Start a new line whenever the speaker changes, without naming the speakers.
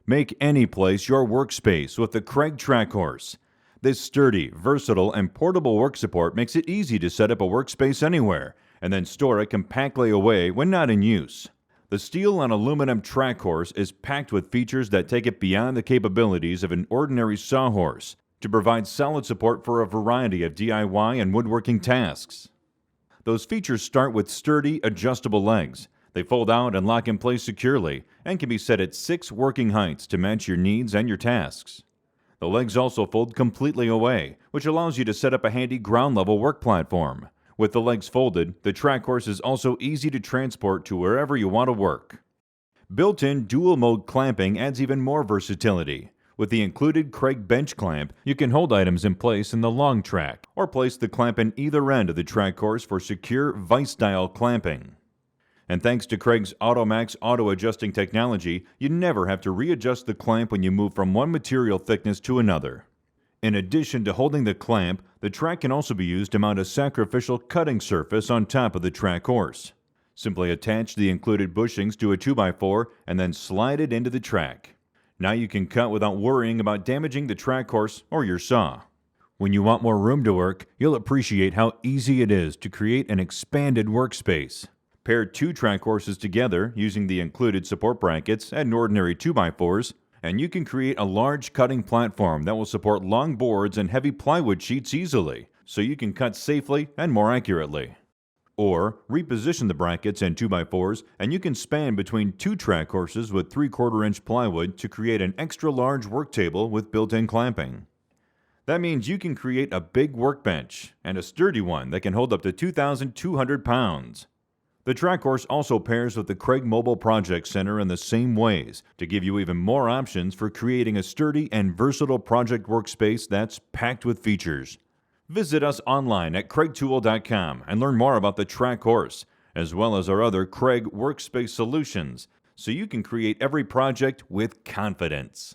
Make any place your workspace with the Kreg Track Horse. This sturdy, versatile, and portable work support makes it easy to set up a workspace anywhere and then store it compactly away when not in use. The steel and aluminum track horse is packed with features that take it beyond the capabilities of an ordinary sawhorse to provide solid support for a variety of DIY and woodworking tasks. Those features start with sturdy, adjustable legs. They fold out and lock in place securely and can be set at 6 working heights to match your needs and your tasks. The legs also fold completely away, which allows you to set up a handy ground-level work platform. With the legs folded, the track horse is also easy to transport to wherever you want to work. Built-in dual-mode clamping adds even more versatility. With the included Kreg Bench Clamp, you can hold items in place in the long track, or place the clamp in either end of the track horse for secure vice-style clamping. And thanks to Kreg's AutoMax auto-adjusting technology, you never have to readjust the clamp when you move from one material thickness to another. In addition to holding the clamp, the track can also be used to mount a sacrificial cutting surface on top of the track horse. Simply attach the included bushings to a 2x4 and then slide it into the track. Now you can cut without worrying about damaging the track horse or your saw. When you want more room to work, you'll appreciate how easy it is to create an expanded workspace. Pair 2 track horses together using the included support brackets and ordinary 2x4s, and you can create a large cutting platform that will support long boards and heavy plywood sheets easily, so you can cut safely and more accurately. Or reposition the brackets and 2x4s, and you can span between 2 track horses with 3/4 inch plywood to create an extra large work table with built-in clamping. That means you can create a big workbench, and a sturdy one that can hold up to 2,200 pounds. The track horse also pairs with the Kreg Mobile Project Center in the same ways to give you even more options for creating a sturdy and versatile project workspace that's packed with features. Visit us online at kregtool.com and learn more about the track horse, as well as our other Kreg workspace solutions, so you can create every project with confidence.